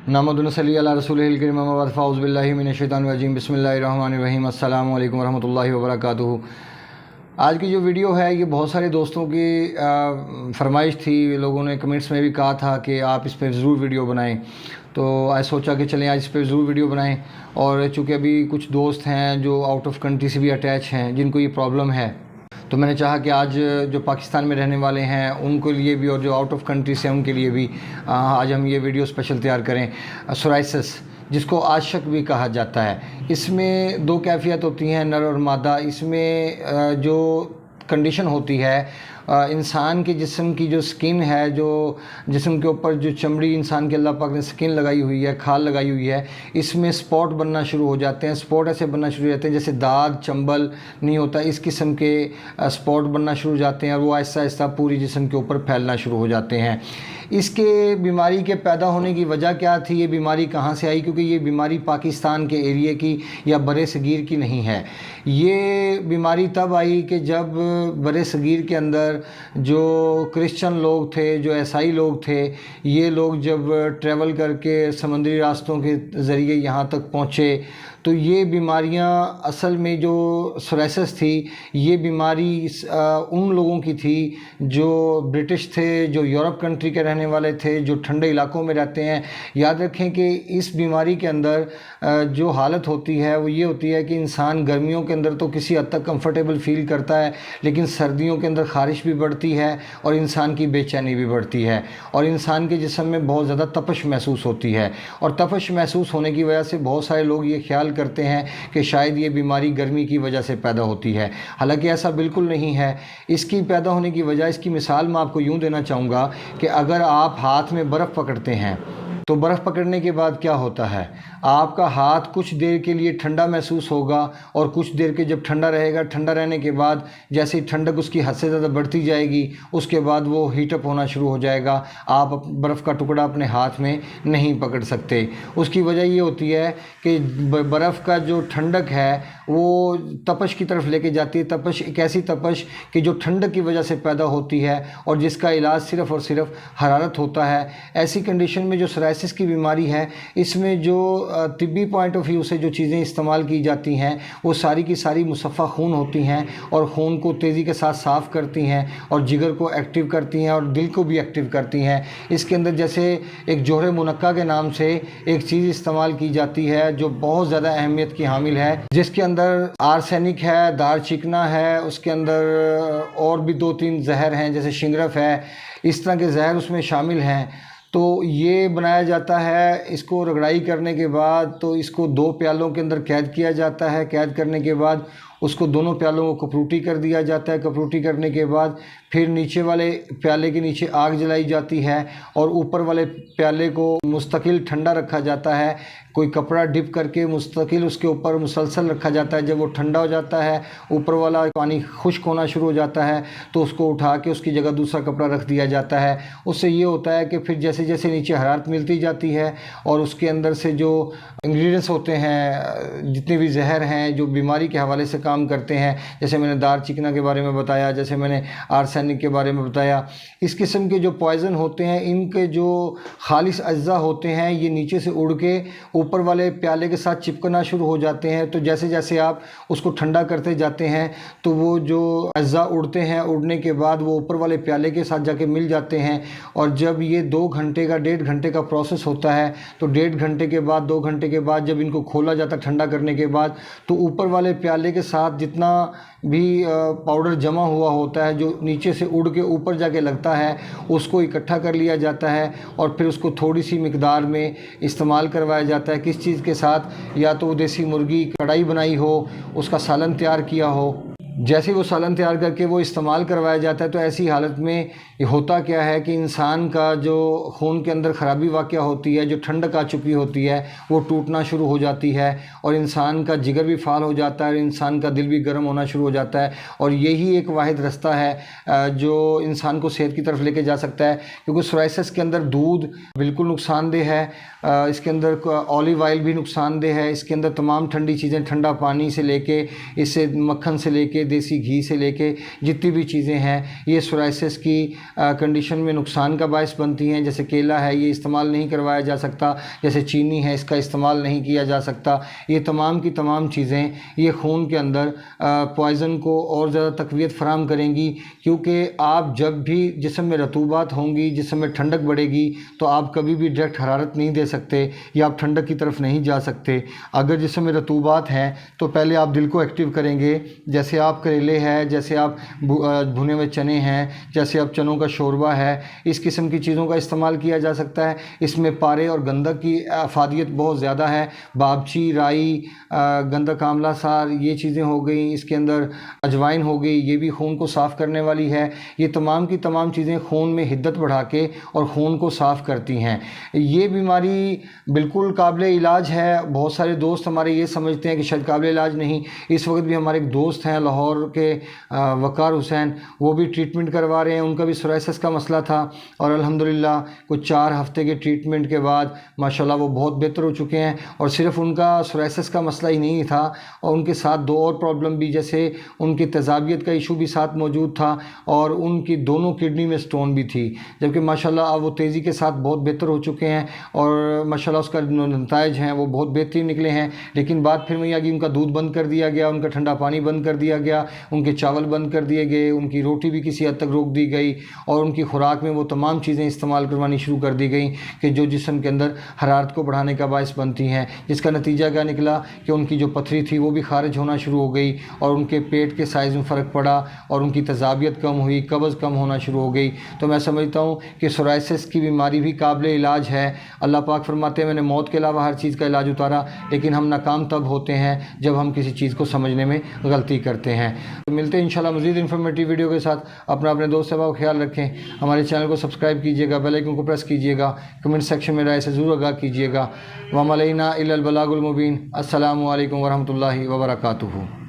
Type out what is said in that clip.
नहमदुन सल्ली अला रसूलिल करीम अम्मा बाद फ़ाउज़ु बिल्लाहि मिनश्शैतानिर रजीम बिस्मिल्लाहिर्रहमानिर्रहीम अस्सलामु अलैकुम वरहमतुल्लाहि वबरकातुहू। आज की जो वीडियो है ये बहुत सारे दोस्तों की फरमाइश थी। लोगों ने कमेंट्स में भी कहा था कि आप इस पर ज़रूर वीडियो बनाएं, तो आज सोचा कि चलें आज इस पर ज़रूर वीडियो बनाएं। और चूँकि अभी कुछ दोस्त हैं जो आउट ऑफ कंट्री से भी अटैच हैं जिनको ये प्रॉब्लम है, तो मैंने चाहा कि आज जो पाकिस्तान में रहने वाले हैं उनके लिए भी और जो आउट ऑफ कंट्री से हैं उनके लिए भी आज हम ये वीडियो स्पेशल तैयार करें। सोराइसिस जिसको आशक भी कहा जाता है, इसमें दो कैफियत होती हैं, नर और मादा। इसमें जो कंडीशन होती है इंसान के जिस्म की जो स्किन है, जो जिस्म के ऊपर जो चमड़ी इंसान के अल्लाह पाक ने स्किन लगाई हुई है, खाल लगाई हुई है, इसमें स्पॉट बनना शुरू हो जाते हैं। स्पॉट ऐसे बनना शुरू हो जाते हैं जैसे दाग चंबल नहीं होता, इस किस्म के स्पॉट बनना शुरू हो जाते हैं और वो आहिस्ता आहिस्ता पूरी जिस्म के ऊपर फैलना शुरू हो जाते हैं। इसके बीमारी के पैदा होने की वजह क्या थी, ये बीमारी कहाँ से आई? क्योंकि ये बीमारी पाकिस्तान के एरिए की या बरे सगीर की नहीं है। ये बीमारी तब आई कि जब बरे सगीर के अंदर जो क्रिश्चियन लोग थे, जो ईसाई लोग थे, ये लोग जब ट्रैवल करके समुद्री रास्तों के ज़रिए यहाँ तक पहुँचे, तो ये बीमारियाँ असल में जो सोराइसिस थी, ये बीमारी उन लोगों की थी जो ब्रिटिश थे, जो यूरोप कंट्री के रहने वाले थे, जो ठंडे इलाकों में रहते हैं। याद रखें कि इस बीमारी के अंदर जो हालत होती है वो ये होती है कि इंसान गर्मियों के अंदर तो किसी हद तक कंफर्टेबल फ़ील करता है, लेकिन सर्दियों के अंदर ख़ारिश भी बढ़ती है और इंसान की बेचैनी भी बढ़ती है और इंसान के जिस्म में बहुत ज़्यादा तपश महसूस होती है। और तपश महसूस होने की वजह से बहुत सारे लोग ये ख्याल करते हैं कि शायद ये बीमारी गर्मी की वजह से पैदा होती है, हालांकि ऐसा बिल्कुल नहीं है। इसकी पैदा होने की वजह, इसकी मिसाल मैं आपको यूँ देना चाहूँगा कि अगर आप हाथ में बर्फ़ पकड़ते हैं तो बर्फ़ पकड़ने के बाद क्या होता है, आपका हाथ कुछ देर के लिए ठंडा महसूस होगा और कुछ देर के जब ठंडा रहेगा, ठंडा रहने के बाद जैसे ही ठंडक उसकी हद से ज़्यादा बढ़ती जाएगी, उसके बाद वो हीटअप होना शुरू हो जाएगा। आप बर्फ़ का टुकड़ा अपने हाथ में नहीं पकड़ सकते। उसकी वजह ये होती है कि बर्फ़ का जो ठंडक है वो तपश की तरफ लेके जाती है। तपश एक ऐसी तपश कि जो ठंडक की वजह से पैदा होती है और जिसका इलाज सिर्फ़ और सिर्फ हरारत होता है। ऐसी कंडीशन में जो सोराइसिस की बीमारी है, इसमें जो तिब्बी पॉइंट ऑफ व्यू से जो चीज़ें इस्तेमाल की जाती हैं वो सारी की सारी मुसफ़ा खून होती हैं और खून को तेज़ी के साथ साफ़ करती हैं और जिगर को एक्टिव करती हैं और दिल को भी एक्टिव करती हैं। इसके अंदर जैसे एक जोहर मुनक्का के नाम से एक चीज़ इस्तेमाल की जाती है जो बहुत ज़्यादा अहमियत की हामिल है, जिसके अंदर आर्सेनिक है, दार चिकना है, उसके अंदर और भी 2-3 जहर हैं जैसे शिंगरफ है, इस तरह के जहर उसमें शामिल हैं। तो ये बनाया जाता है, इसको रगड़ाई करने के बाद तो इसको 2 प्यालों के अंदर कैद किया जाता है। कैद करने के बाद उसको दोनों प्यालों को कपरूटी कर दिया जाता है। कपरूटी करने के बाद फिर नीचे वाले प्याले के नीचे आग जलाई जाती है और ऊपर वाले प्याले को मुस्तकिल ठंडा रखा जाता है। कोई कपड़ा डिप करके मुस्तकिल उसके ऊपर मुसलसल रखा जाता है। जब वो ठंडा हो जाता है, ऊपर वाला पानी खुश्क होना शुरू हो जाता है, तो उसको उठा के उसकी जगह दूसरा कपड़ा रख दिया जाता है। उससे ये होता है कि फिर जैसे जैसे नीचे हरारत मिलती जाती है और उसके अंदर से जो इंग्रेडिएंट्स होते हैं, जितने भी जहर हैं जो बीमारी के हवाले से काम करते हैं, जैसे मैंने दार चिकना के बारे में बताया, जैसे मैंने आर्सेनिक के बारे में बताया, इस किस्म के जो पॉइज़न होते हैं, इनके जो खालिस अज्जा होते हैं ये नीचे से उड़ के ऊपर वाले प्याले के साथ चिपकना शुरू हो जाते हैं। तो जैसे जैसे आप उसको ठंडा करते जाते हैं तो वो जो अज्जा उड़ते हैं, उड़ने के बाद वो ऊपर वाले प्याले के साथ जाके मिल जाते हैं। और जब ये 2 घंटे का 1.5 घंटे का प्रोसेस होता है, तो 1.5 घंटे के बाद 2 घंटे के बाद जब इनको खोला जाता है ठंडा करने के बाद, तो ऊपर वाले प्याले के साथ जितना भी पाउडर जमा हुआ होता है जो नीचे से उड़ के ऊपर जाके लगता है, उसको इकट्ठा कर लिया जाता है और फिर उसको थोड़ी सी मिकदार में इस्तेमाल करवाया जाता है। किस चीज़ के साथ? या तो देसी मुर्गी कढ़ाई बनाई हो, उसका सालन तैयार किया हो, जैसे वो सालन तैयार करके वो इस्तेमाल करवाया जाता है। तो ऐसी हालत में होता क्या है कि इंसान का जो खून के अंदर ख़राबी वाक़या होती है, जो ठंडक आ चुकी होती है, वो टूटना शुरू हो जाती है और इंसान का जिगर भी फाल हो जाता है, इंसान का दिल भी गर्म होना शुरू हो जाता है। और यही एक वाहिद रास्ता है जो इंसान को सेहत की तरफ लेके जा सकता है। क्योंकि सोराइसिस के अंदर दूध बिल्कुल नुकसानदेह है, इसके अंदर ऑलिव ऑयल भी नुकसानदेह है, इसके अंदर तमाम ठंडी चीज़ें, ठंडा पानी से लेके, इससे मक्खन से लेके, देसी घी से लेके जितनी भी चीज़ें हैं, ये सोराइसिस की کنڈیشن میں نقصان کا باعث بنتی ہیں، جیسے کیلا ہے یہ استعمال نہیں کروایا جا سکتا، جیسے چینی ہے اس کا استعمال نہیں کیا جا سکتا۔ یہ تمام کی تمام چیزیں یہ خون کے اندر پوائزن کو اور زیادہ تقویت فراہم کریں گی، کیونکہ آپ جب بھی جسم میں رطوبات ہوں گی، جسم میں ٹھنڈک بڑھے گی تو آپ کبھی بھی ڈائریکٹ حرارت نہیں دے سکتے یا آپ ٹھنڈک کی طرف نہیں جا سکتے۔ اگر جسم میں رطوبات ہیں تو پہلے آپ دل کو ایکٹیو کریں گے، جیسے آپ کریلے ہے، جیسے آپ بھنے ہوئے چنے ہیں، جیسے آپ چنوں کا شوربہ ہے، اس قسم کی چیزوں کا استعمال کیا جا سکتا ہے۔ اس میں پارے اور گندک کی افادیت بہت زیادہ ہے۔ بابچی، رائی، گندک آملہ سار یہ چیزیں ہو گئیں، اس کے اندر اجوائن ہو گئی، یہ بھی خون کو صاف کرنے والی ہے۔ یہ تمام کی تمام چیزیں خون میں حدت بڑھا کے اور خون کو صاف کرتی ہیں۔ یہ بیماری بالکل قابل علاج ہے۔ بہت سارے دوست ہمارے یہ سمجھتے ہیں کہ شاید قابل علاج نہیں۔ اس وقت بھی ہمارے ایک دوست ہیں لاہور کے وقار حسین، وہ بھی ٹریٹمنٹ کروا رہے ہیں، ان کا بھی سورائسس کا مسئلہ تھا اور الحمدللہ کچھ 4 ہفتے کے ٹریٹمنٹ کے بعد ماشاءاللہ وہ بہت بہتر ہو چکے ہیں۔ اور صرف ان کا سورائسس کا مسئلہ ہی نہیں تھا، اور ان کے ساتھ 2 اور پرابلم بھی، جیسے ان کی تیزابیت کا ایشو بھی ساتھ موجود تھا اور ان کی دونوں کڈنی میں سٹون بھی تھی، جبکہ ماشاءاللہ اب وہ تیزی کے ساتھ بہت بہتر ہو چکے ہیں اور ماشاءاللہ اس کا نتائج ہیں وہ بہت بہترین نکلے ہیں۔ لیکن بات پھر وہی آ گئی، ان کا دودھ بند کر دیا گیا، ان کا ٹھنڈا پانی بند کر دیا گیا، ان کے چاول بند کر دیے گئے، ان کی روٹی بھی کسی حد تک روک دی گئی، اور ان کی خوراک میں وہ تمام چیزیں استعمال کروانی شروع کر دی گئیں کہ جو جسم کے اندر حرارت کو بڑھانے کا باعث بنتی ہیں، جس کا نتیجہ کیا نکلا کہ ان کی جو پتھری تھی وہ بھی خارج ہونا شروع ہو گئی اور ان کے پیٹ کے سائز میں فرق پڑا اور ان کی تیزابیت کم ہوئی، قبض کم ہونا شروع ہو گئی۔ تو میں سمجھتا ہوں کہ سورائسس کی بیماری بھی قابل علاج ہے۔ اللہ پاک فرماتے ہیں میں نے موت کے علاوہ ہر چیز کا علاج اتارا، لیکن ہم ناکام تب ہوتے ہیں جب ہم کسی چیز کو سمجھنے میں غلطی کرتے ہیں۔ تو ملتے ہیں انشاءاللہ مزید انفارمیٹیو ویڈیو کے ساتھ۔ اپنے دوست صاحب کا خیال رکھیں، ہمارے چینل کو سبسکرائب کیجیے گا، بیل آئیکن کو پریس کیجیے گا، کمنٹ سیکشن میں رائے سے ضرور آگاہ کیجیے گا۔ وَمَا عَلَيْنَا إِلَّا الْبَلَاغُ الْمُبِينُ۔ السلام علیکم ورحمۃ اللہ وبرکاتہ۔